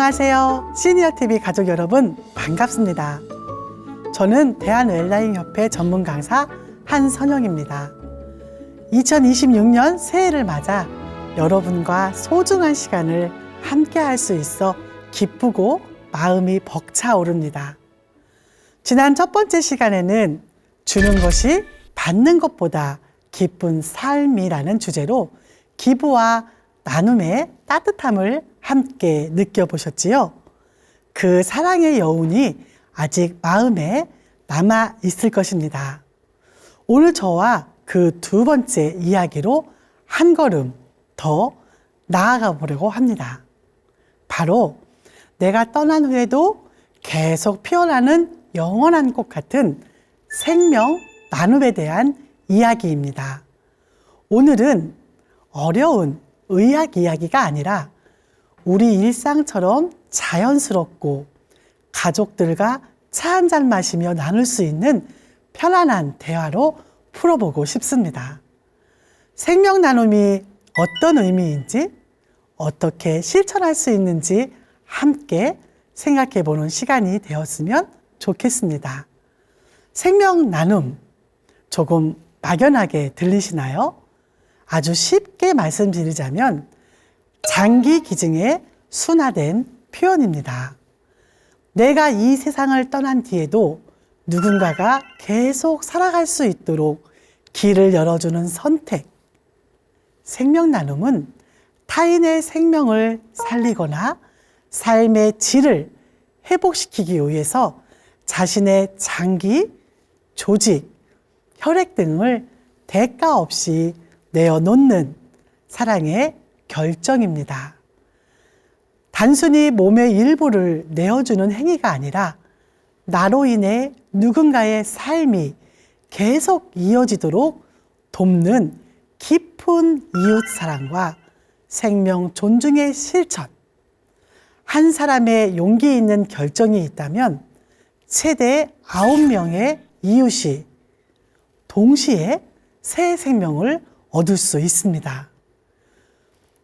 안녕하세요. 시니어TV 가족 여러분, 반갑습니다. 저는 대한웰라잉협회 전문 강사 한선영입니다. 2026년 새해를 맞아 여러분과 소중한 시간을 함께 할 수 있어 기쁘고 마음이 벅차오릅니다. 지난 첫 번째 시간에는 주는 것이 받는 것보다 기쁜 삶이라는 주제로 기부와 나눔의 따뜻함을 함께 느껴보셨지요? 그 사랑의 여운이 아직 마음에 남아 있을 것입니다. 오늘 저와 그 두 번째 이야기로 한 걸음 더 나아가 보려고 합니다. 바로 내가 떠난 후에도 계속 피어나는 영원한 꽃 같은 생명 나눔에 대한 이야기입니다. 오늘은 어려운 의학 이야기가 아니라 우리 일상처럼 자연스럽고 가족들과 차 한잔 마시며 나눌 수 있는 편안한 대화로 풀어보고 싶습니다. 생명 나눔이 어떤 의미인지, 어떻게 실천할 수 있는지 함께 생각해 보는 시간이 되었으면 좋겠습니다. 생명 나눔, 조금 막연하게 들리시나요? 아주 쉽게 말씀드리자면 장기 기증의 순화된 표현입니다. 내가 이 세상을 떠난 뒤에도 누군가가 계속 살아갈 수 있도록 길을 열어주는 선택. 생명 나눔은 타인의 생명을 살리거나 삶의 질을 회복시키기 위해서 자신의 장기, 조직, 혈액 등을 대가 없이 내어놓는 사랑의 결정입니다. 단순히 몸의 일부를 내어주는 행위가 아니라 나로 인해 누군가의 삶이 계속 이어지도록 돕는 깊은 이웃 사랑과 생명 존중의 실천. 한 사람의 용기 있는 결정이 있다면 최대 9명의 이웃이 동시에 새 생명을 얻을 수 있습니다.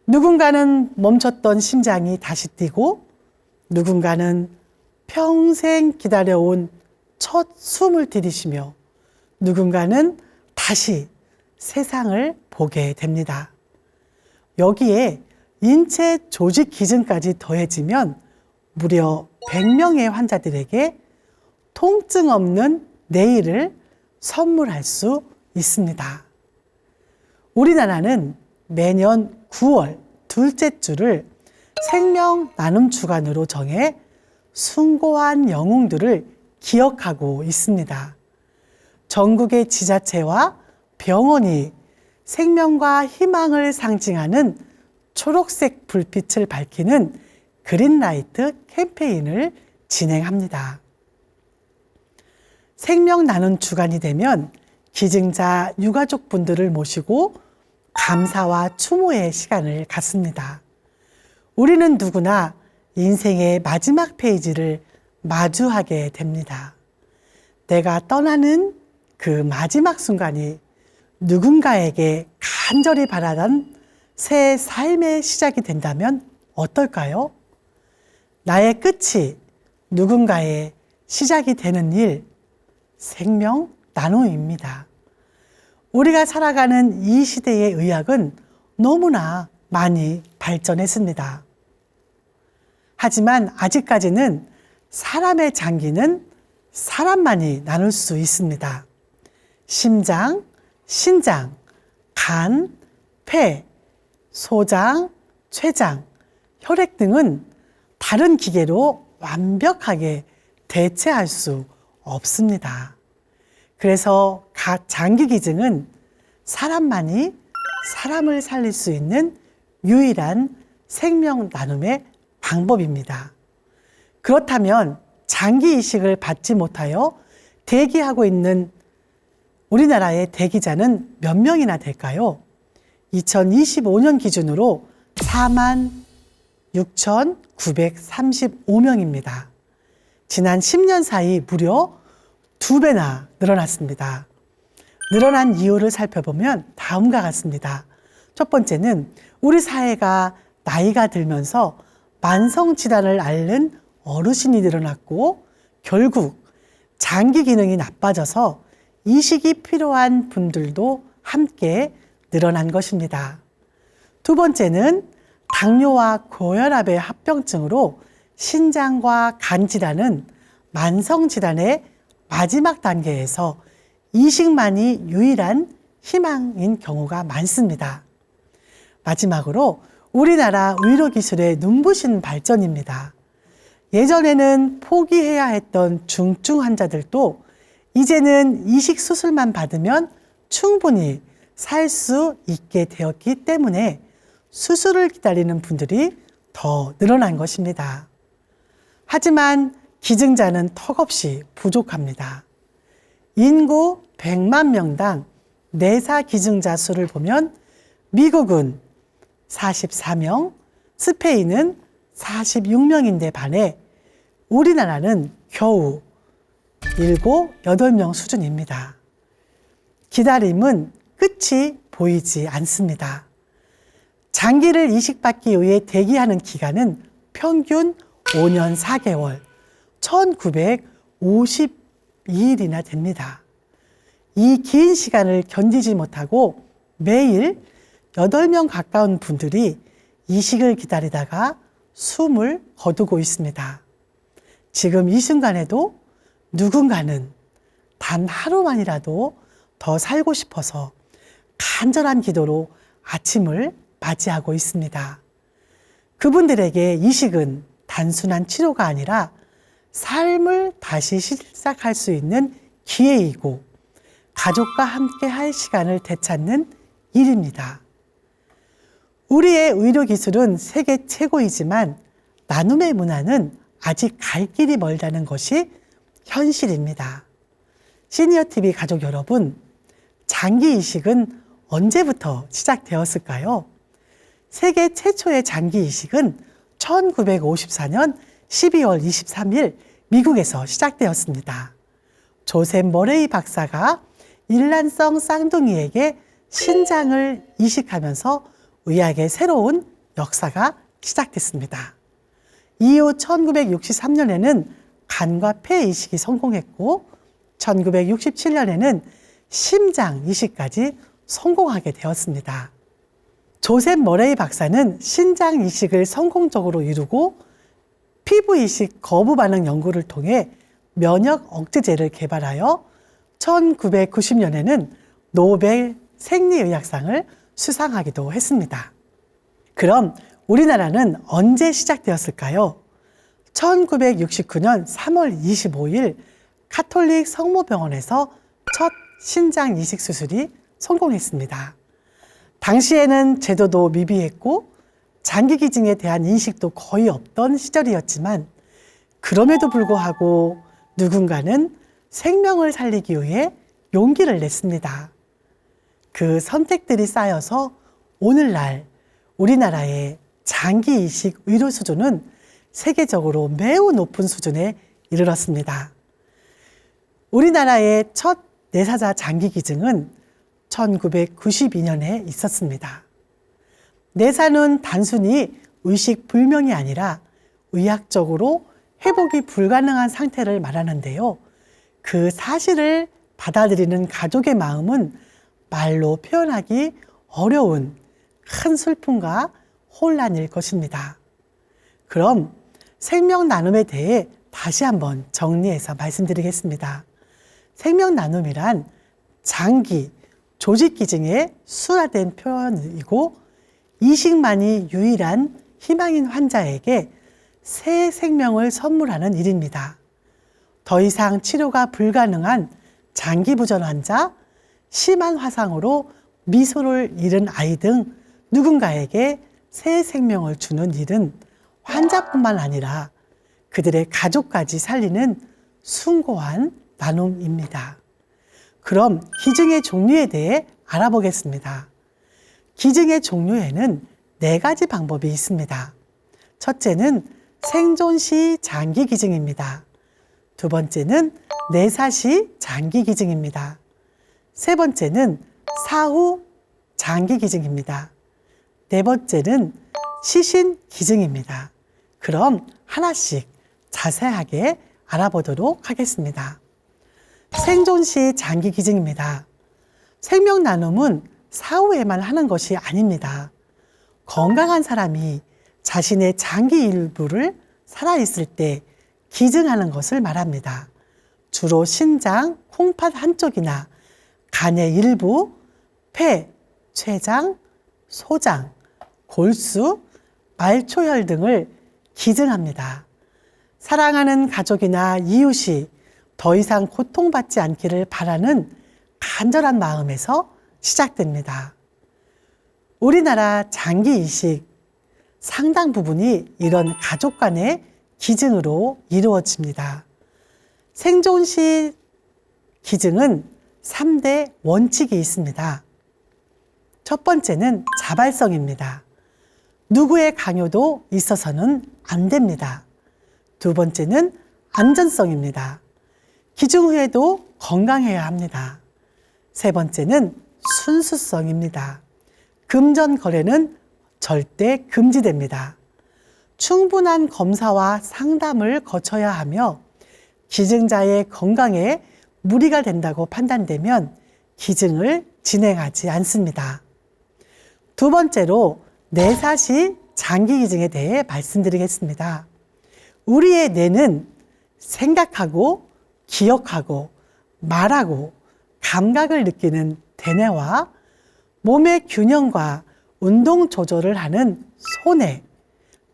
누군가는 멈췄던 심장이 다시 뛰고 누군가는 평생 기다려온 첫 숨을 들이쉬며 누군가는 다시 세상을 보게 됩니다. 여기에 인체 조직 기증까지 더해지면 무려 100명의 환자들에게 통증 없는 내일을 선물할 수 있습니다. 우리나라는 매년 9월 둘째 주를 생명 나눔 주간으로 정해 숭고한 영웅들을 기억하고 있습니다. 전국의 지자체와 병원이 생명과 희망을 상징하는 초록색 불빛을 밝히는 그린라이트 캠페인을 진행합니다. 생명 나눔 주간이 되면 기증자 유가족분들을 모시고 감사와 추모의 시간을 갖습니다. 우리는 누구나 인생의 마지막 페이지를 마주하게 됩니다. 내가 떠나는 그 마지막 순간이 누군가에게 간절히 바라던 새 삶의 시작이 된다면 어떨까요? 나의 끝이 누군가의 시작이 되는 일, 생명 나눔입니다. 우리가 살아가는 이 시대의 의학은 너무나 많이 발전했습니다. 하지만 아직까지는 사람의 장기는 사람만이 나눌 수 있습니다. 심장, 신장, 간, 폐, 소장, 췌장, 혈액 등은 다른 기계로 완벽하게 대체할 수 없습니다. 그래서 장기 기증은 사람만이 사람을 살릴 수 있는 유일한 생명 나눔의 방법입니다. 그렇다면 장기 이식을 받지 못하여 대기하고 있는 우리나라의 대기자는 몇 명이나 될까요? 2025년 기준으로 46,935명입니다. 지난 10년 사이 무려 2배나 늘어났습니다. 늘어난 이유를 살펴보면 다음과 같습니다. 첫 번째는 우리 사회가 나이가 들면서 만성질환을 앓는 어르신이 늘어났고 결국 장기 기능이 나빠져서 이식이 필요한 분들도 함께 늘어난 것입니다. 두 번째는 당뇨와 고혈압의 합병증으로 신장과 간 질환은 만성 질환의 마지막 단계에서 이식만이 유일한 희망인 경우가 많습니다. 마지막으로 우리나라 의료기술의 눈부신 발전입니다. 예전에는 포기해야 했던 중증 환자들도 이제는 이식 수술만 받으면 충분히 살 수 있게 되었기 때문에 수술을 기다리는 분들이 더 늘어난 것입니다. 하지만 기증자는 턱없이 부족합니다. 인구 100만 명당 내사 기증자 수를 보면 미국은 44명, 스페인은 46명인데 반해 우리나라는 겨우 7, 8명 수준입니다. 기다림은 끝이 보이지 않습니다. 장기를 이식받기 위해 대기하는 기간은 평균 5년 4개월, 1952일이나 됩니다. 이 긴 시간을 견디지 못하고 매일 8명 가까운 분들이 이식을 기다리다가 숨을 거두고 있습니다. 지금 이 순간에도 누군가는 단 하루만이라도 더 살고 싶어서 간절한 기도로 아침을 맞이하고 있습니다. 그분들에게 이식은 단순한 치료가 아니라 삶을 다시 시작할 수 있는 기회이고 가족과 함께 할 시간을 되찾는 일입니다. 우리의 의료기술은 세계 최고이지만 나눔의 문화는 아직 갈 길이 멀다는 것이 현실입니다. 시니어TV 가족 여러분, 장기 이식은 언제부터 시작되었을까요? 세계 최초의 장기 이식은 1954년 12월 23일 미국에서 시작되었습니다. 조셉 머레이 박사가 일란성 쌍둥이에게 신장을 이식하면서 의학의 새로운 역사가 시작됐습니다. 이후 1963년에는 간과 폐 이식이 성공했고 1967년에는 심장 이식까지 성공하게 되었습니다. 조셉 머레이 박사는 신장 이식을 성공적으로 이루고 피부 이식 거부 반응 연구를 통해 면역 억제제를 개발하여 1990년에는 노벨 생리의학상을 수상하기도 했습니다. 그럼 우리나라는 언제 시작되었을까요? 1969년 3월 25일 카톨릭 성모병원에서 첫 신장 이식 수술이 성공했습니다. 당시에는 제도도 미비했고 장기 기증에 대한 인식도 거의 없던 시절이었지만 그럼에도 불구하고 누군가는 생명을 살리기 위해 용기를 냈습니다. 그 선택들이 쌓여서 오늘날 우리나라의 장기 이식 의료 수준은 세계적으로 매우 높은 수준에 이르렀습니다. 우리나라의 첫 내사자 장기 기증은 1992년에 있었습니다. 내사는 단순히 의식 불명이 아니라 의학적으로 회복이 불가능한 상태를 말하는데요. 그 사실을 받아들이는 가족의 마음은 말로 표현하기 어려운 큰 슬픔과 혼란일 것입니다. 그럼 생명 나눔에 대해 다시 한번 정리해서 말씀드리겠습니다. 생명 나눔이란 장기, 조직 기증의 순화된 표현이고 이식만이 유일한 희망인 환자에게 새 생명을 선물하는 일입니다. 더 이상 치료가 불가능한 장기 부전 환자, 심한 화상으로 미소를 잃은 아이 등 누군가에게 새 생명을 주는 일은 환자뿐만 아니라 그들의 가족까지 살리는 숭고한 나눔입니다. 그럼 기증의 종류에 대해 알아보겠습니다. 기증의 종류에는 4가지 방법이 있습니다. 첫째는 생존 시 장기 기증입니다. 두 번째는 내사 시 장기 기증입니다. 세 번째는 사후 장기 기증입니다. 네 번째는 시신 기증입니다. 그럼 하나씩 자세하게 알아보도록 하겠습니다. 생존 시 장기 기증입니다. 생명 나눔은 사후에만 하는 것이 아닙니다. 건강한 사람이 자신의 장기 일부를 살아있을 때 기증하는 것을 말합니다. 주로 신장, 콩팥 한쪽이나 간의 일부, 폐, 췌장, 소장, 골수, 말초혈 등을 기증합니다. 사랑하는 가족이나 이웃이 더 이상 고통받지 않기를 바라는 간절한 마음에서 시작됩니다. 우리나라 장기 이식 상당 부분이 이런 가족 간의 기증으로 이루어집니다. 생존 시 기증은 3대 원칙이 있습니다. 첫 번째는 자발성입니다. 누구의 강요도 있어서는 안 됩니다. 두 번째는 안전성입니다. 기증 후에도 건강해야 합니다. 세 번째는 순수성입니다. 금전 거래는 절대 금지됩니다. 충분한 검사와 상담을 거쳐야 하며 기증자의 건강에 무리가 된다고 판단되면 기증을 진행하지 않습니다. 두 번째로 내사 시 장기 기증에 대해 말씀드리겠습니다. 우리의 뇌는 생각하고 기억하고 말하고 감각을 느끼는 대뇌와 몸의 균형과 운동 조절을 하는 소뇌,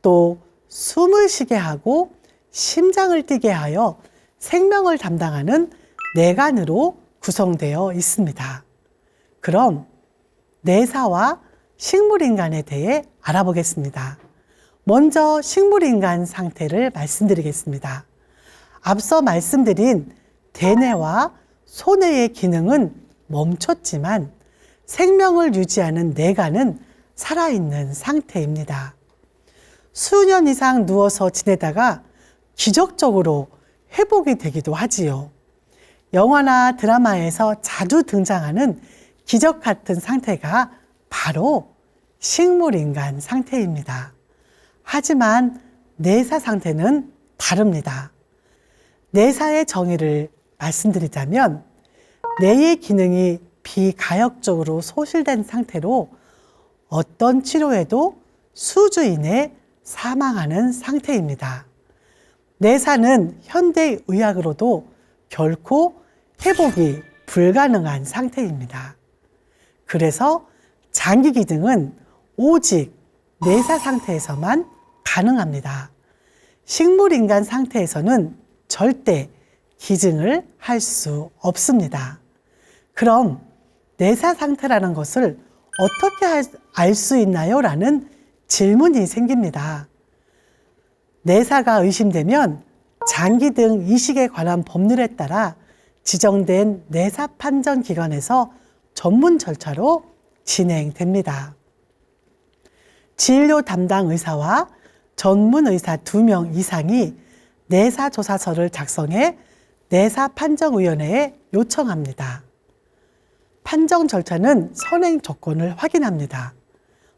또 숨을 쉬게 하고 심장을 뛰게 하여 생명을 담당하는 뇌간으로 구성되어 있습니다. 그럼 내사와 식물인간에 대해 알아보겠습니다. 먼저 식물인간 상태를 말씀드리겠습니다. 앞서 말씀드린 대뇌와 소뇌의 기능은 멈췄지만 생명을 유지하는 뇌간은 살아있는 상태입니다. 수년 이상 누워서 지내다가 기적적으로 회복이 되기도 하지요. 영화나 드라마에서 자주 등장하는 기적 같은 상태가 바로 식물인간 상태입니다. 하지만 내사 상태는 다릅니다. 내사의 정의를 말씀드리자면 뇌의 기능이 비가역적으로 소실된 상태로 어떤 치료에도 수주 이내 사망하는 상태입니다. 내사는 현대의학으로도 결코 회복이 불가능한 상태입니다. 그래서 장기 기증은 오직 내사 상태에서만 가능합니다. 식물인간 상태에서는 절대 기증을 할 수 없습니다. 그럼 내사 상태라는 것을 어떻게 알 수 있나요? 라는 질문이 생깁니다. 내사가 의심되면 장기 등 이식에 관한 법률에 따라 지정된 내사 판정 기관에서 전문 절차로 진행됩니다. 진료 담당 의사와 전문 의사 2명 이상이 내사 조사서를 작성해 내사 판정위원회에 요청합니다. 판정 절차는 선행 조건을 확인합니다.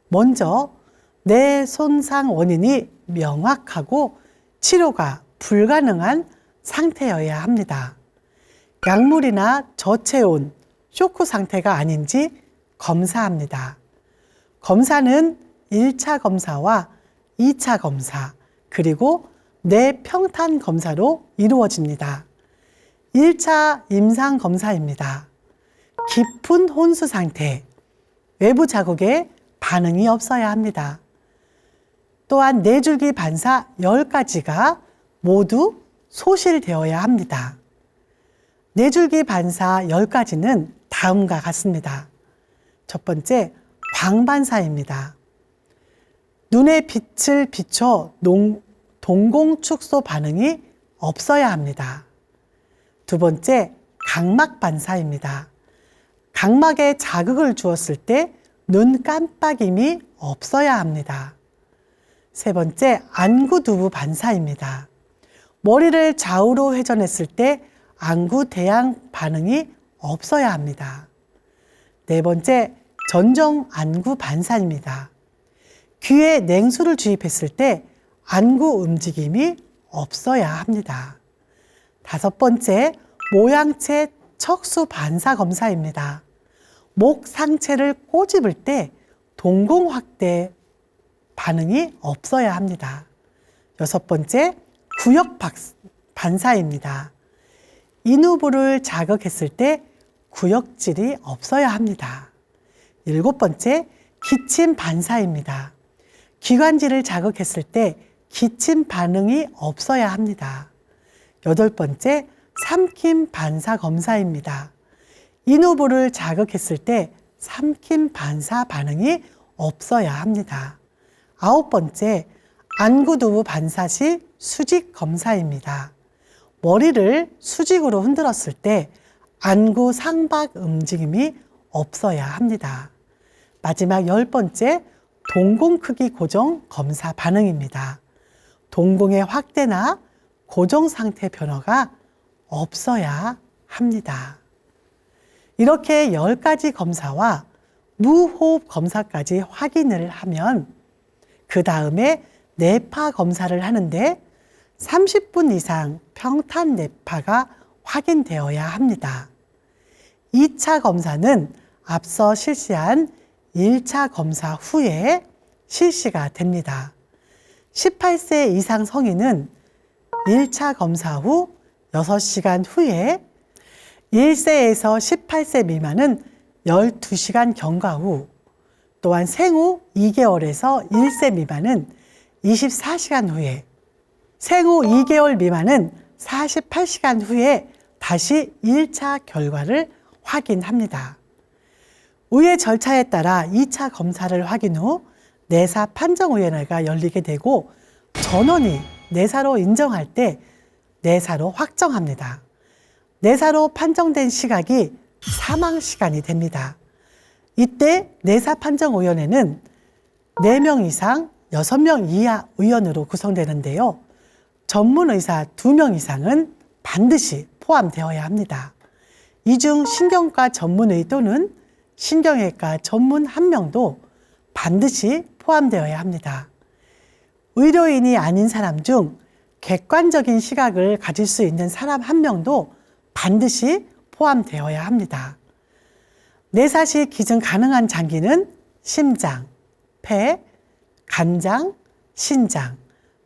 먼저 뇌 손상 원인이 명확하고 치료가 불가능한 상태여야 합니다. 약물이나 저체온, 쇼크 상태가 아닌지 검사합니다. 검사는 1차 검사와 2차 검사, 그리고 뇌 평탄 검사로 이루어집니다. 1차 임상 검사입니다. 깊은 혼수 상태, 외부 자극에 반응이 없어야 합니다. 또한 뇌줄기 반사 10가지가 모두 소실되어야 합니다. 뇌줄기 반사 10가지는 다음과 같습니다. 첫 번째, 광반사입니다. 눈의 빛을 비춰 동공축소 반응이 없어야 합니다. 두 번째, 각막 반사입니다. 각막에 자극을 주었을 때 눈 깜빡임이 없어야 합니다. 세 번째, 안구두부 반사입니다. 머리를 좌우로 회전했을 때 안구 대양 반응이 없어야 합니다. 네 번째, 전정 안구 반사입니다. 귀에 냉수를 주입했을 때 안구 움직임이 없어야 합니다. 5번째, 모양체 척수 반사 검사입니다. 목 상체를 꼬집을 때 동공 확대 반응이 없어야 합니다. 6번째, 구역 반사입니다. 인후부를 자극했을 때 구역질이 없어야 합니다. 7번째, 기침 반사입니다. 기관지를 자극했을 때 기침 반응이 없어야 합니다. 8번째, 삼킴 반사 검사입니다. 인후부를 자극했을 때 삼킴 반사 반응이 없어야 합니다. 9번째, 안구두부 반사 시 수직 검사입니다. 머리를 수직으로 흔들었을 때 안구 상박 움직임이 없어야 합니다. 마지막 10번째, 동공 크기 고정 검사 반응입니다. 동공의 확대나 고정 상태 변화가 없어야 합니다. 이렇게 10가지 검사와 무호흡 검사까지 확인을 하면 그 다음에 뇌파 검사를 하는데 30분 이상 평탄 뇌파가 확인되어야 합니다. 2차 검사는 앞서 실시한 1차 검사 후에 실시가 됩니다. 18세 이상 성인은 1차 검사 후 6시간 후에 1세에서 18세 미만은 12시간 경과 후 또한 생후 2개월에서 1세 미만은 24시간 후에 생후 2개월 미만은 48시간 후에 다시 1차 결과를 확인합니다. 의회 절차에 따라 2차 검사를 확인 후 내사 판정위원회가 열리게 되고 전원이 내사로 인정할 때 내사로 확정합니다. 내사로 판정된 시각이 사망시간이 됩니다. 이때 내사판정위원회는 4명 이상 6명 이하 의원으로 구성되는데요. 전문의사 2명 이상은 반드시 포함되어야 합니다. 이 중 신경과 전문의 또는 신경외과 전문 1명도 반드시 포함되어야 합니다. 의료인이 아닌 사람 중 객관적인 시각을 가질 수 있는 사람 1명도 반드시 포함되어야 합니다. 내사 시 기증 가능한 장기는 심장, 폐, 간장, 신장,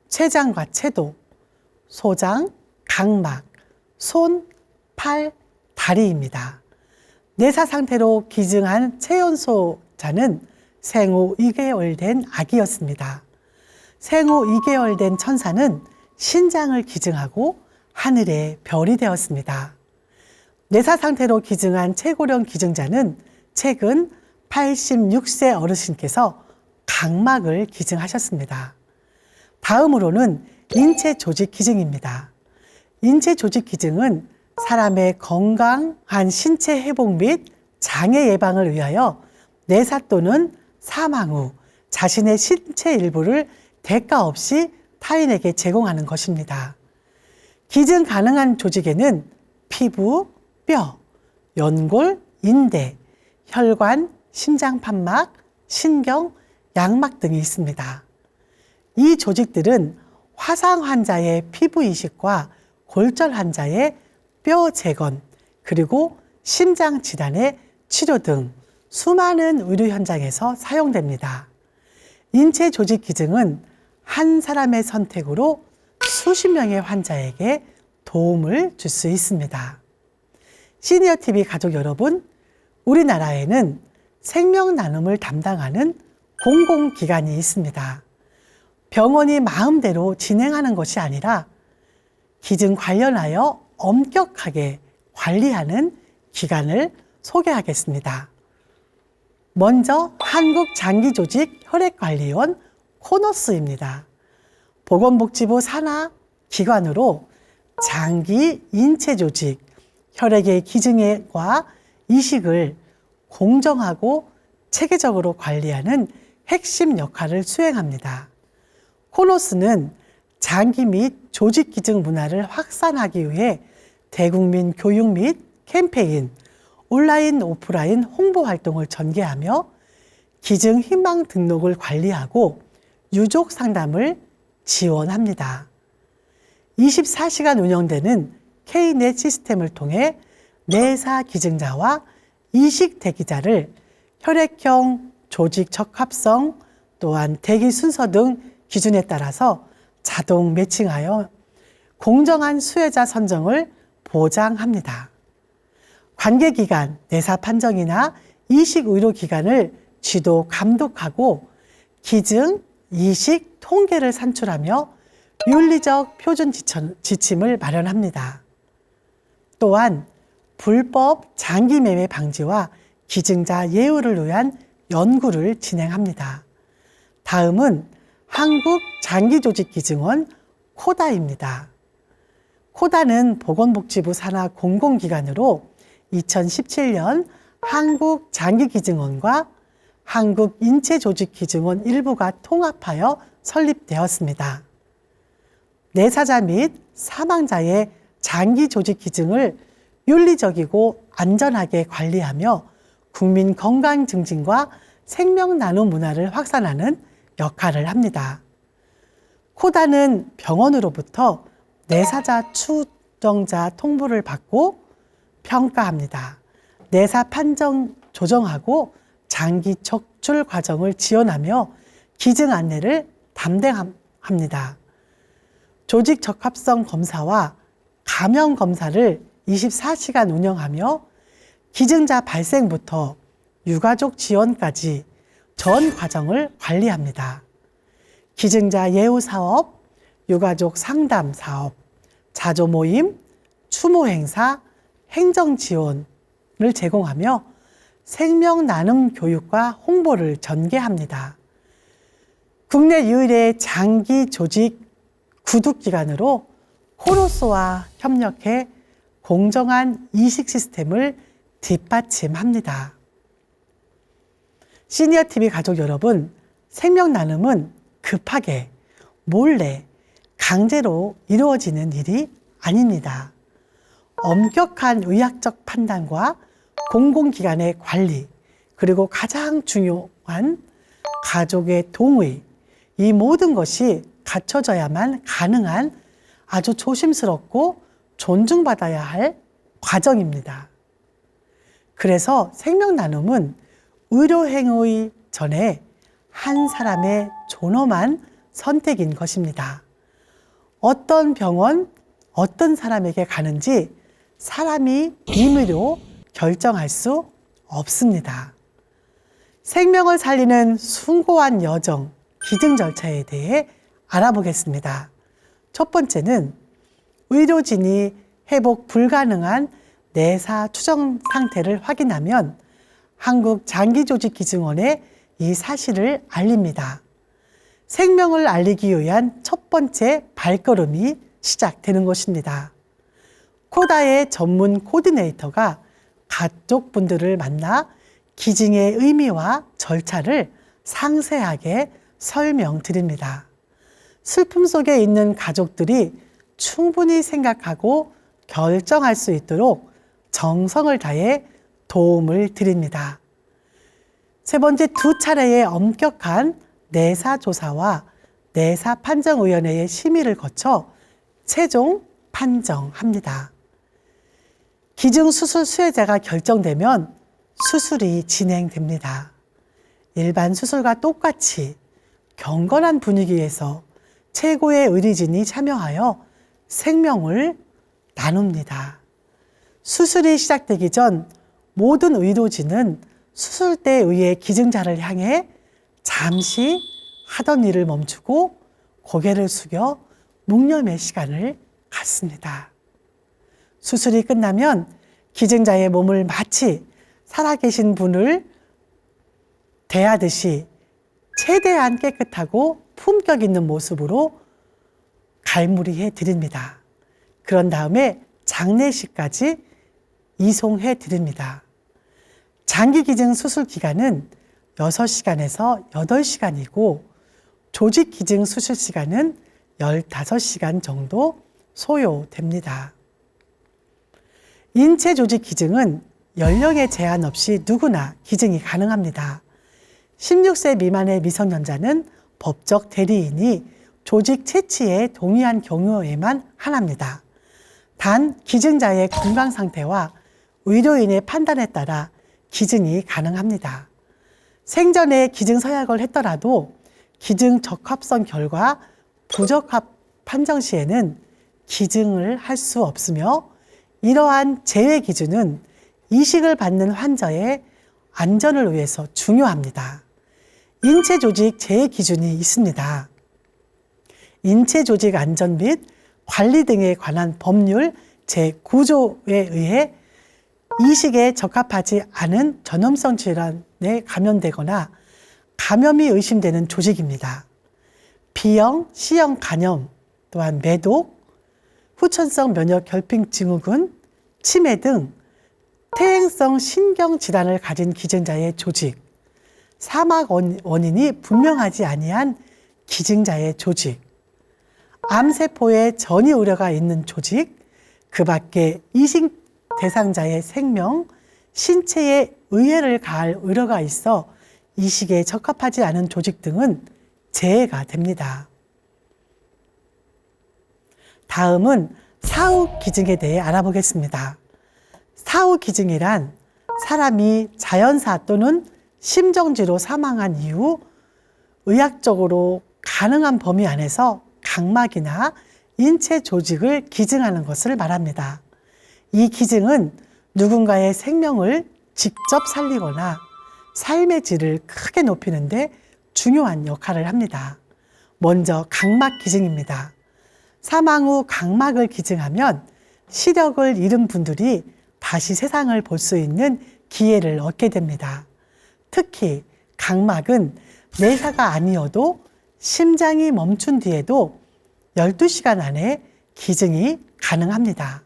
췌장과 췌도, 소장, 각막, 손, 팔, 다리입니다. 내사 상태로 기증한 체온소자는 생후 2개월 된 아기였습니다. 생후 2개월 된 천사는 신장을 기증하고 하늘의 별이 되었습니다. 내사 상태로 기증한 최고령 기증자는 최근 86세 어르신께서 각막을 기증하셨습니다. 다음으로는 인체 조직 기증입니다. 인체 조직 기증은 사람의 건강한 신체 회복 및 장애 예방을 위하여 내사 또는 사망 후 자신의 신체 일부를 대가 없이 타인에게 제공하는 것입니다. 기증 가능한 조직에는 피부, 뼈, 연골, 인대, 혈관, 심장판막, 신경, 양막 등이 있습니다. 이 조직들은 화상 환자의 피부 이식과 골절 환자의 뼈 재건, 그리고 심장 질환의 치료 등 수많은 의료 현장에서 사용됩니다. 인체 조직 기증은 한 사람의 선택으로 수십 명의 환자에게 도움을 줄 수 있습니다. 시니어TV 가족 여러분, 우리나라에는 생명 나눔을 담당하는 공공기관이 있습니다. 병원이 마음대로 진행하는 것이 아니라 기증 관련하여 엄격하게 관리하는 기관을 소개하겠습니다. 먼저 한국장기조직 혈액관리원 코너스입니다. 보건복지부 산하 기관으로 장기, 인체조직, 혈액의 기증과 이식을 공정하고 체계적으로 관리하는 핵심 역할을 수행합니다. 코너스는 장기 및 조직 기증 문화를 확산하기 위해 대국민 교육 및 캠페인, 온라인, 오프라인 홍보 활동을 전개하며 기증 희망 등록을 관리하고 유족 상담을 지원합니다. 24시간 운영되는 K넷 시스템을 통해 내사 기증자와 이식 대기자를 혈액형, 조직 적합성, 또한 대기 순서 등 기준에 따라서 자동 매칭하여 공정한 수혜자 선정을 보장합니다. 관계기관, 내사 판정이나 이식 의료기관을 지도 감독하고 기증, 이식, 통계를 산출하며 윤리적 표준 지침을 마련합니다. 또한 불법 장기 매매 방지와 기증자 예우를 위한 연구를 진행합니다. 다음은 한국장기조직기증원 코다입니다. 코다는 보건복지부 산하 공공기관으로 2017년 한국장기기증원과 한국인체조직기증원 일부가 통합하여 설립되었습니다. 내사자 및 사망자의 장기조직기증을 윤리적이고 안전하게 관리하며 국민 건강 증진과 생명 나눔 문화를 확산하는 역할을 합니다. 코다는 병원으로부터 내사자 추정자 통보를 받고 평가합니다. 내사 판정 조정하고 장기 척출 과정을 지원하며 기증 안내를 담당합니다. 조직 적합성 검사와 감염 검사를 24시간 운영하며 기증자 발생부터 유가족 지원까지 전 과정을 관리합니다. 기증자 예우 사업, 유가족 상담 사업, 자조 모임, 추모 행사, 행정 지원을 제공하며 생명 나눔 교육과 홍보를 전개합니다. 국내 유일의 장기 조직 구독기관으로 코로스와 협력해 공정한 이식 시스템을 뒷받침합니다. 시니어TV 가족 여러분, 생명 나눔은 급하게, 몰래, 강제로 이루어지는 일이 아닙니다. 엄격한 의학적 판단과 공공기관의 관리, 그리고 가장 중요한 가족의 동의, 이 모든 것이 갖춰져야만 가능한 아주 조심스럽고 존중받아야 할 과정입니다. 그래서 생명 나눔은 의료행위 전에 한 사람의 존엄한 선택인 것입니다. 어떤 병원, 어떤 사람에게 가는지 사람이 임의로 결정할 수 없습니다. 생명을 살리는 숭고한 여정, 기증 절차에 대해 알아보겠습니다. 첫 번째는 의료진이 회복 불가능한 내사 추정 상태를 확인하면 한국장기조직기증원에 이 사실을 알립니다. 생명을 알리기 위한 첫 번째 발걸음이 시작되는 것입니다. 코다의 전문 코디네이터가 가족분들을 만나 기증의 의미와 절차를 상세하게 설명드립니다. 슬픔 속에 있는 가족들이 충분히 생각하고 결정할 수 있도록 정성을 다해 도움을 드립니다. 세 번째, 2차례의 엄격한 내사 조사와 내사 판정위원회의 심의를 거쳐 최종 판정합니다. 기증 수술 수혜자가 결정되면 수술이 진행됩니다. 일반 수술과 똑같이 경건한 분위기에서 최고의 의료진이 참여하여 생명을 나눕니다. 수술이 시작되기 전 모든 의료진은 수술대에 의해 기증자를 향해 잠시 하던 일을 멈추고 고개를 숙여 묵념의 시간을 갖습니다. 수술이 끝나면 기증자의 몸을 마치 살아계신 분을 대하듯이 최대한 깨끗하고 품격 있는 모습으로 갈무리해 드립니다. 그런 다음에 장례식까지 이송해 드립니다. 장기 기증 수술 기간은 6시간에서 8시간이고 조직 기증 수술 시간은 15시간 정도 소요됩니다. 인체 조직 기증은 연령에 제한 없이 누구나 기증이 가능합니다. 16세 미만의 미성년자는 법적 대리인이 조직 채취에 동의한 경우에만 하나입니다. 단 기증자의 건강 상태와 의료인의 판단에 따라 기증이 가능합니다. 생전에 기증 서약을 했더라도 기증 적합성 결과 부적합 판정 시에는 기증을 할 수 없으며, 이러한 제외 기준은 이식을 받는 환자의 안전을 위해서 중요합니다. 인체 조직 제외 기준이 있습니다. 인체 조직 안전 및 관리 등에 관한 법률 제9조에 의해 이식에 적합하지 않은 전염성 질환에 감염되거나 감염이 의심되는 조직입니다. B형, C형 간염, 또한 매독, 후천성 면역 결핍 증후군, 치매 등 퇴행성 신경 질환을 가진 기증자의 조직, 사망 원인이 분명하지 아니한 기증자의 조직, 암세포에 전이 우려가 있는 조직, 그 밖에 이식 대상자의 생명, 신체에 의해를 가할 우려가 있어 이식에 적합하지 않은 조직 등은 제외가 됩니다. 다음은 사후 기증에 대해 알아보겠습니다. 사후 기증이란 사람이 자연사 또는 심정지로 사망한 이후 의학적으로 가능한 범위 안에서 각막이나 인체 조직을 기증하는 것을 말합니다. 이 기증은 누군가의 생명을 직접 살리거나 삶의 질을 크게 높이는 데 중요한 역할을 합니다. 먼저 각막 기증입니다. 사망 후 각막을 기증하면 시력을 잃은 분들이 다시 세상을 볼 수 있는 기회를 얻게 됩니다. 특히 각막은 내사가 아니어도 심장이 멈춘 뒤에도 12시간 안에 기증이 가능합니다.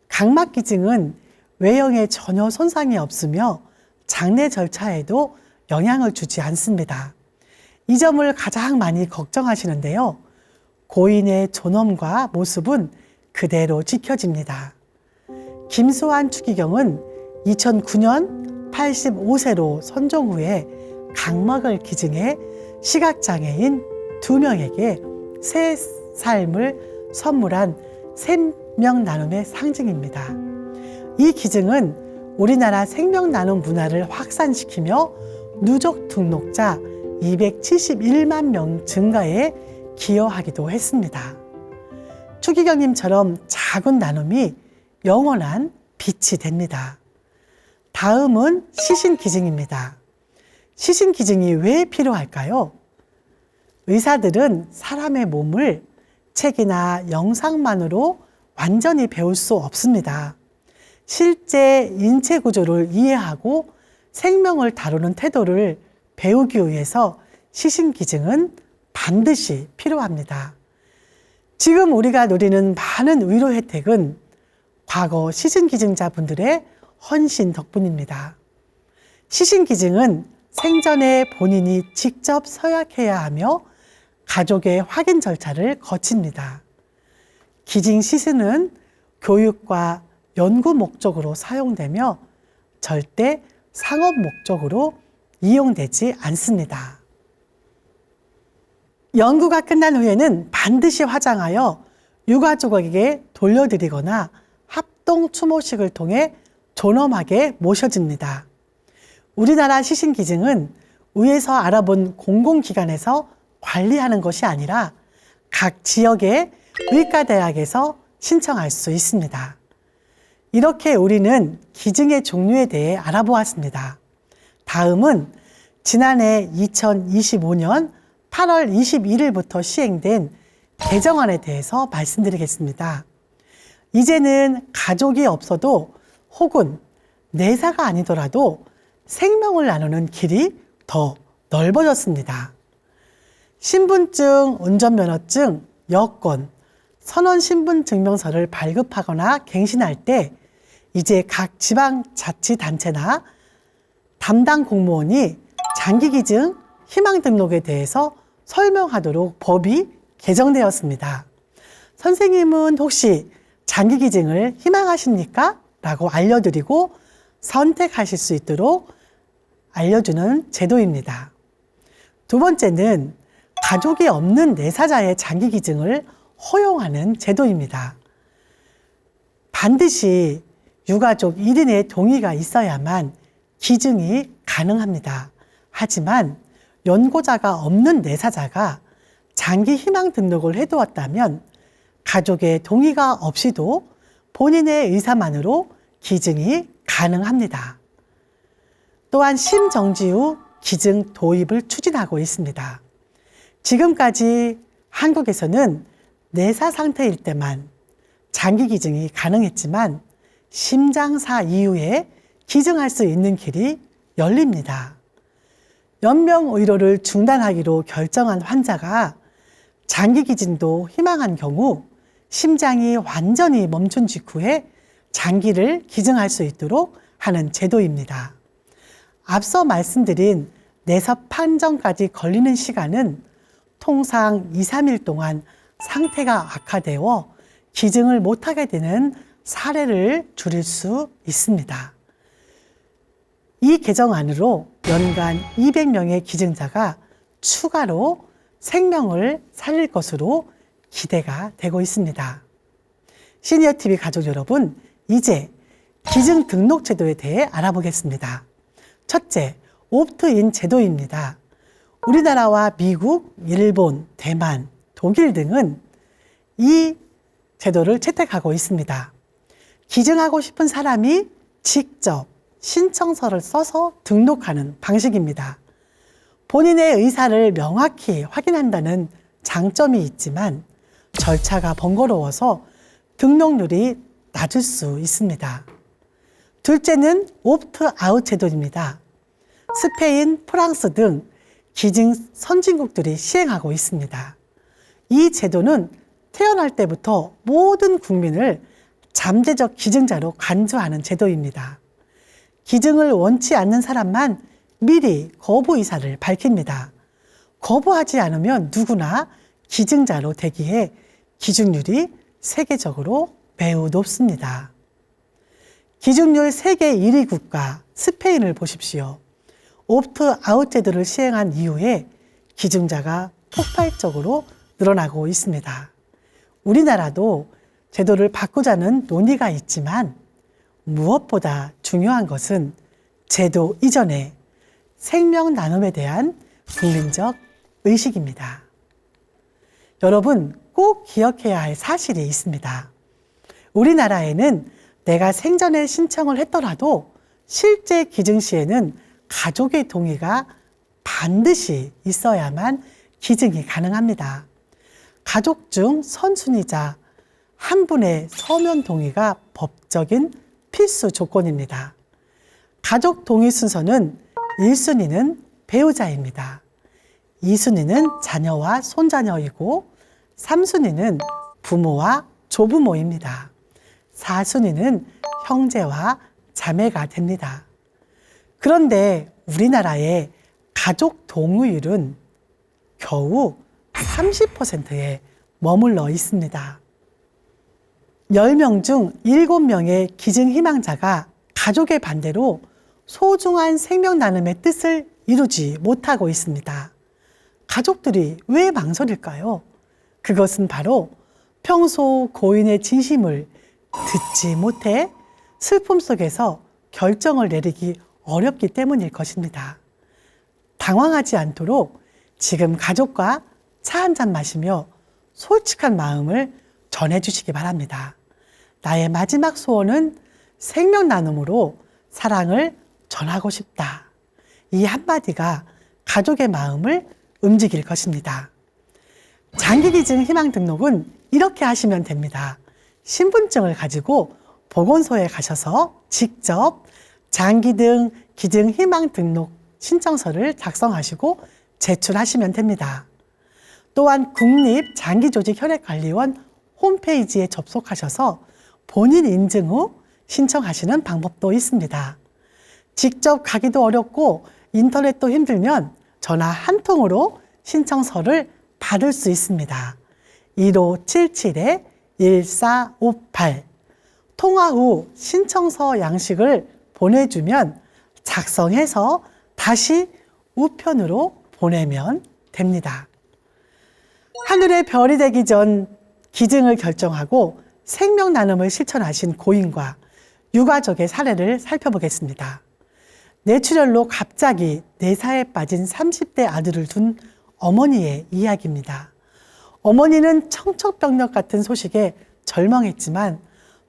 각막 기증은 외형에 전혀 손상이 없으며 장례 절차에도 영향을 주지 않습니다. 이 점을 가장 많이 걱정하시는데요. 고인의 존엄과 모습은 그대로 지켜집니다. 김수환 추기경은 2009년 85세로 선종 후에 각막을 기증해 시각장애인 2명에게 새 삶을 선물한 생명 나눔의 상징입니다. 이 기증은 우리나라 생명 나눔 문화를 확산시키며 누적 등록자 271만 명 증가에 기여하기도 했습니다. 추기경님처럼 작은 나눔이 영원한 빛이 됩니다. 다음은 시신기증입니다. 시신기증이 왜 필요할까요? 의사들은 사람의 몸을 책이나 영상만으로 완전히 배울 수 없습니다. 실제 인체 구조를 이해하고 생명을 다루는 태도를 배우기 위해서 시신기증은 반드시 필요합니다. 지금 우리가 누리는 많은 의료 혜택은 과거 시신기증자분들의 헌신 덕분입니다. 시신기증은 생전에 본인이 직접 서약해야 하며 가족의 확인 절차를 거칩니다. 기증 시신은 교육과 연구 목적으로 사용되며 절대 상업 목적으로 이용되지 않습니다. 연구가 끝난 후에는 반드시 화장하여 유가족에게 돌려드리거나 합동 추모식을 통해 존엄하게 모셔집니다. 우리나라 시신기증은 위에서 알아본 공공기관에서 관리하는 것이 아니라 각 지역의 의과대학에서 신청할 수 있습니다. 이렇게 우리는 기증의 종류에 대해 알아보았습니다. 다음은 지난해 2025년 8월 21일부터 시행된 개정안에 대해서 말씀드리겠습니다. 이제는 가족이 없어도 혹은 내사가 아니더라도 생명을 나누는 길이 더 넓어졌습니다. 신분증, 운전면허증, 여권, 선원신분증명서를 발급하거나 갱신할 때 이제 각 지방자치단체나 담당 공무원이 장기기증, 희망등록에 대해서 설명하도록 법이 개정되었습니다. 선생님은 혹시 장기기증을 희망하십니까? 라고 알려드리고 선택하실 수 있도록 알려주는 제도입니다. 두 번째는 가족이 없는 내사자의 장기 기증을 허용하는 제도입니다. 반드시 유가족 1인의 동의가 있어야만 기증이 가능합니다. 하지만 연고자가 없는 내사자가 장기 희망 등록을 해두었다면 가족의 동의가 없이도 본인의 의사만으로 기증이 가능합니다. 또한 심정지 후 기증 도입을 추진하고 있습니다. 지금까지 한국에서는 내사 상태일 때만 장기 기증이 가능했지만 심장사 이후에 기증할 수 있는 길이 열립니다. 연명 의료를 중단하기로 결정한 환자가 장기 기증도 희망한 경우 심장이 완전히 멈춘 직후에 장기를 기증할 수 있도록 하는 제도입니다. 앞서 말씀드린 내사 판정까지 걸리는 시간은 통상 2, 3일 동안 상태가 악화되어 기증을 못하게 되는 사례를 줄일 수 있습니다. 이 개정안으로 연간 200명의 기증자가 추가로 생명을 살릴 것으로 기대가 되고 있습니다. 시니어TV 가족 여러분, 이제 기증 등록 제도에 대해 알아보겠습니다. 첫째, 옵트인 제도입니다. 우리나라와 미국, 일본, 대만, 독일 등은 이 제도를 채택하고 있습니다. 기증하고 싶은 사람이 직접 신청서를 써서 등록하는 방식입니다. 본인의 의사를 명확히 확인한다는 장점이 있지만 절차가 번거로워서 등록률이 낮을 수 있습니다. 둘째는 옵트아웃 제도입니다. 스페인, 프랑스 등 기증 선진국들이 시행하고 있습니다. 이 제도는 태어날 때부터 모든 국민을 잠재적 기증자로 간주하는 제도입니다. 기증을 원치 않는 사람만 미리 거부 의사를 밝힙니다. 거부하지 않으면 누구나 기증자로 되기에 기증률이 세계적으로 매우 높습니다. 기증률 세계 1위 국가 스페인을 보십시오. 옵트아웃 제도를 시행한 이후에 기증자가 폭발적으로 늘어나고 있습니다. 우리나라도 제도를 바꾸자는 논의가 있지만 무엇보다 중요한 것은 제도 이전에 생명 나눔에 대한 국민적 의식입니다. 여러분, 꼭 기억해야 할 사실이 있습니다. 우리나라에는 내가 생전에 신청을 했더라도 실제 기증 시에는 가족의 동의가 반드시 있어야만 기증이 가능합니다. 가족 중 선순위자 한 분의 서면 동의가 법적인 필수 조건입니다. 가족 동의 순서는 1순위는 배우자입니다. 2순위는 자녀와 손자녀이고 3순위는 부모와 조부모입니다. 4순위는 형제와 자매가 됩니다. 그런데 우리나라의 가족 동의율은 겨우 30%에 머물러 있습니다. 10명 중 7명의 기증 희망자가 가족의 반대로 소중한 생명 나눔의 뜻을 이루지 못하고 있습니다. 가족들이 왜 망설일까요? 그것은 바로 평소 고인의 진심을 듣지 못해 슬픔 속에서 결정을 내리기 어렵기 때문일 것입니다. 당황하지 않도록 지금 가족과 차 한잔 마시며 솔직한 마음을 전해주시기 바랍니다. 나의 마지막 소원은 생명 나눔으로 사랑을 전하고 싶다. 이 한마디가 가족의 마음을 움직일 것입니다. 장기기증 희망 등록은 이렇게 하시면 됩니다. 신분증을 가지고 보건소에 가셔서 직접 장기 등 기증 희망 등록 신청서를 작성하시고 제출하시면 됩니다. 또한 국립장기조직혈액관리원 홈페이지에 접속하셔서 본인 인증 후 신청하시는 방법도 있습니다. 직접 가기도 어렵고 인터넷도 힘들면 전화 한 통으로 신청서를 받을 수 있습니다. 1577-1458 통화 후 신청서 양식을 보내주면 작성해서 다시 우편으로 보내면 됩니다. 하늘의 별이 되기 전 기증을 결정하고 생명 나눔을 실천하신 고인과 유가족의 사례를 살펴보겠습니다. 뇌출혈로 갑자기 내사에 빠진 30대 아들을 둔 어머니의 이야기입니다. 어머니는 청천벽력 같은 소식에 절망했지만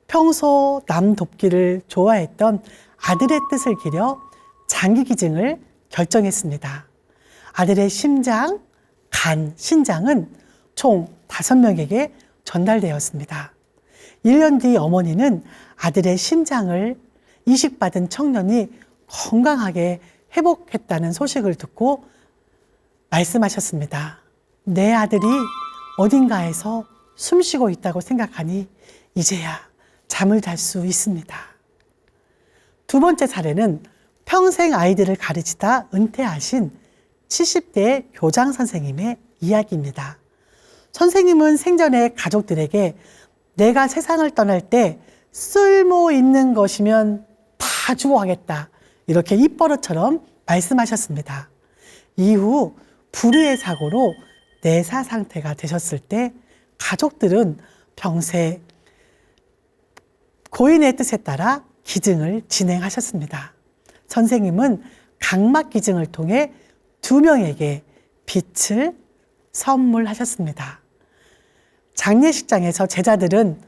평소 남 돕기를 좋아했던 아들의 뜻을 기려 장기 기증을 결정했습니다. 아들의 심장, 간, 신장은 총 5명에게 전달되었습니다. 1년 뒤 어머니는 아들의 심장을 이식받은 청년이 건강하게 회복했다는 소식을 듣고 말씀하셨습니다. 내 아들이 어딘가에서 숨쉬고 있다고 생각하니 이제야 잠을 잘 수 있습니다. 두 번째 사례는 평생 아이들을 가르치다 은퇴하신 70대 교장 선생님의 이야기입니다. 선생님은 생전에 가족들에게 내가 세상을 떠날 때 쓸모 있는 것이면 다 주고 가겠다, 이렇게 입버릇처럼 말씀하셨습니다. 이후 불의의 사고로 내사 상태가 되셨을 때 가족들은 평생 고인의 뜻에 따라 기증을 진행하셨습니다. 선생님은 각막 기증을 통해 2명에게 빛을 선물하셨습니다. 장례식장에서 제자들은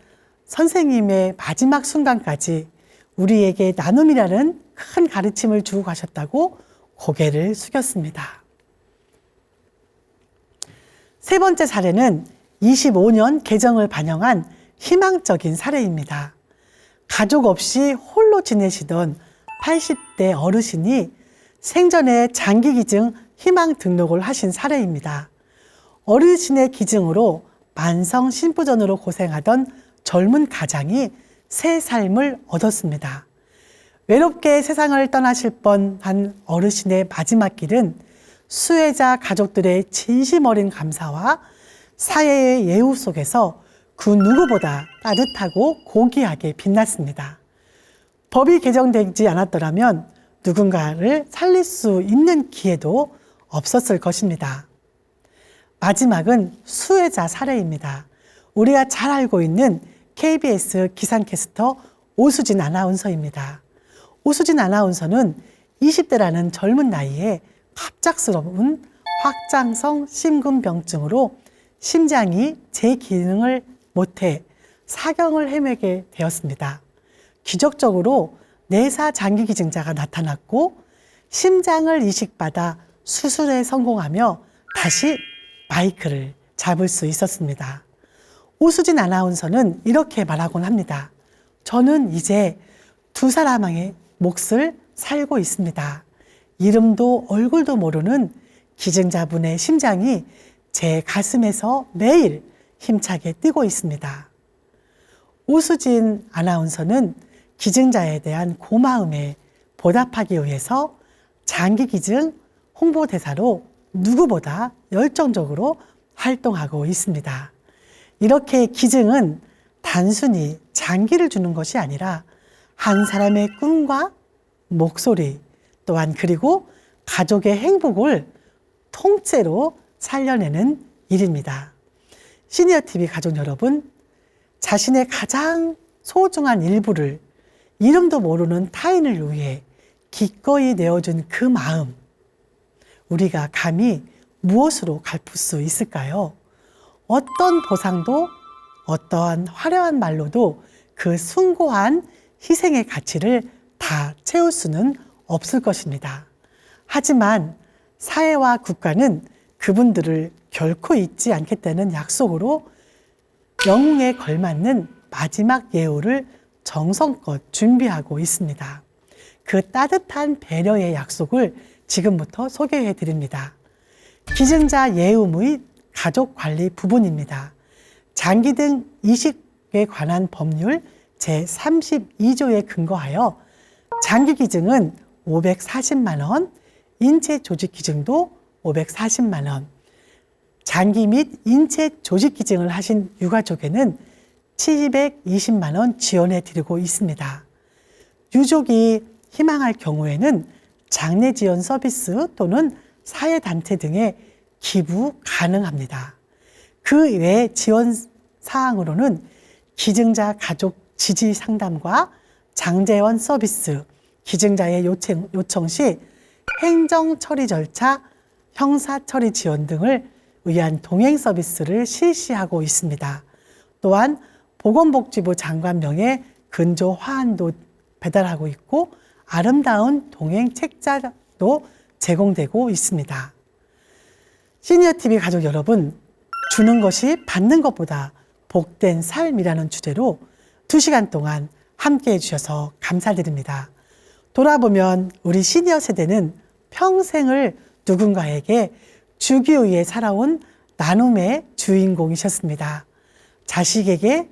선생님의 마지막 순간까지 우리에게 나눔이라는 큰 가르침을 주고 가셨다고 고개를 숙였습니다. 세 번째 사례는 25년 개정을 반영한 희망적인 사례입니다. 가족 없이 홀로 지내시던 80대 어르신이 생전에 장기 기증 희망 등록을 하신 사례입니다. 어르신의 기증으로 만성 신부전으로 고생하던 젊은 가장이 새 삶을 얻었습니다. 외롭게 세상을 떠나실 뻔한 어르신의 마지막 길은 수혜자 가족들의 진심 어린 감사와 사회의 예우 속에서 그 누구보다 따뜻하고 고귀하게 빛났습니다. 법이 개정되지 않았더라면 누군가를 살릴 수 있는 기회도 없었을 것입니다. 마지막은 수혜자 사례입니다. 우리가 잘 알고 있는 KBS 기상캐스터 오수진 아나운서입니다. 오수진 아나운서는 20대라는 젊은 나이에 갑작스러운 확장성 심근병증으로 심장이 제 기능을 못해 사경을 헤매게 되었습니다. 기적적으로 내사 장기 기증자가 나타났고 심장을 이식받아 수술에 성공하며 다시 마이크를 잡을 수 있었습니다. 오수진 아나운서는 이렇게 말하곤 합니다. 저는 이제 2사람의 몫을 살고 있습니다. 이름도 얼굴도 모르는 기증자분의 심장이 제 가슴에서 매일 힘차게 뛰고 있습니다. 오수진 아나운서는 기증자에 대한 고마움에 보답하기 위해서 장기 기증 홍보대사로 누구보다 열정적으로 활동하고 있습니다. 이렇게 기증은 단순히 장기를 주는 것이 아니라 한 사람의 꿈과 목소리 또한 그리고 가족의 행복을 통째로 살려내는 일입니다. 시니어TV 가족 여러분, 자신의 가장 소중한 일부를 이름도 모르는 타인을 위해 기꺼이 내어준 그 마음, 우리가 감히 무엇으로 갚을 수 있을까요? 어떤 보상도 어떠한 화려한 말로도 그 숭고한 희생의 가치를 다 채울 수는 없을 것입니다. 하지만 사회와 국가는 그분들을 결코 잊지 않겠다는 약속으로 영웅에 걸맞는 마지막 예우를 정성껏 준비하고 있습니다. 그 따뜻한 배려의 약속을 지금부터 소개해 드립니다. 기증자 예우 및 가족 관리 부분입니다. 장기 등 이식에 관한 법률 제32조에 근거하여 장기 기증은 540만 원, 인체 조직 기증도 540만 원, 장기 및 인체 조직 기증을 하신 유가족에는 720만 원 지원해 드리고 있습니다. 유족이 희망할 경우에는 장례 지원 서비스 또는 사회단체 등에 기부 가능합니다. 그 외 지원 사항으로는 기증자 가족 지지 상담과 장제원 서비스, 기증자의 요청 시 행정 처리 절차, 형사 처리 지원 등을 위한 동행 서비스를 실시하고 있습니다. 또한 보건복지부 장관 명의 근조 화환도 배달하고 있고 아름다운 동행 책자도 제공되고 있습니다. 시니어TV 가족 여러분, 주는 것이 받는 것보다 복된 삶이라는 주제로 2시간 동안 함께해 주셔서 감사드립니다. 돌아보면 우리 시니어 세대는 평생을 누군가에게 주기 위해 살아온 나눔의 주인공이셨습니다. 자식에게,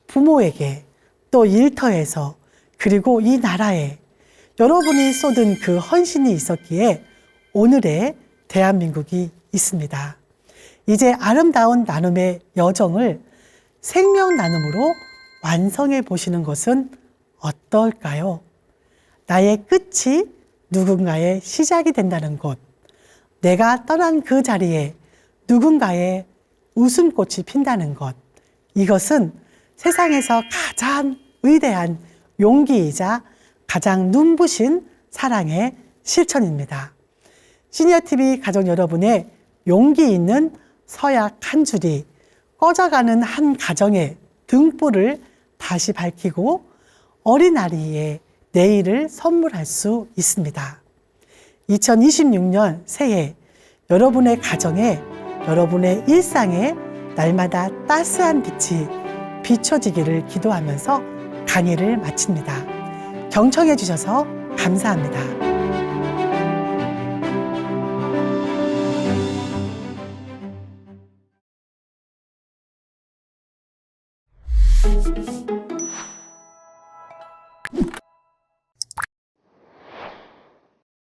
부모에게, 또 일터에서, 그리고 이 나라에 여러분이 쏟은 그 헌신이 있었기에 오늘의 대한민국이 있습니다. 이제 아름다운 나눔의 여정을 생명 나눔으로 완성해 보시는 것은 어떨까요? 나의 끝이 누군가의 시작이 된다는 것, 내가 떠난 그 자리에 누군가의 웃음꽃이 핀다는 것, 이것은 세상에서 가장 위대한 용기이자 가장 눈부신 사랑의 실천입니다. 시니어TV 가족 여러분의 용기 있는 서약 한 줄이 꺼져가는 한 가정의 등불을 다시 밝히고 어린아이의 내일을 선물할 수 있습니다. 2026년 새해 여러분의 가정에, 여러분의 일상에 날마다 따스한 빛이 비춰지기를 기도하면서 강의를 마칩니다. 경청해 주셔서 감사합니다.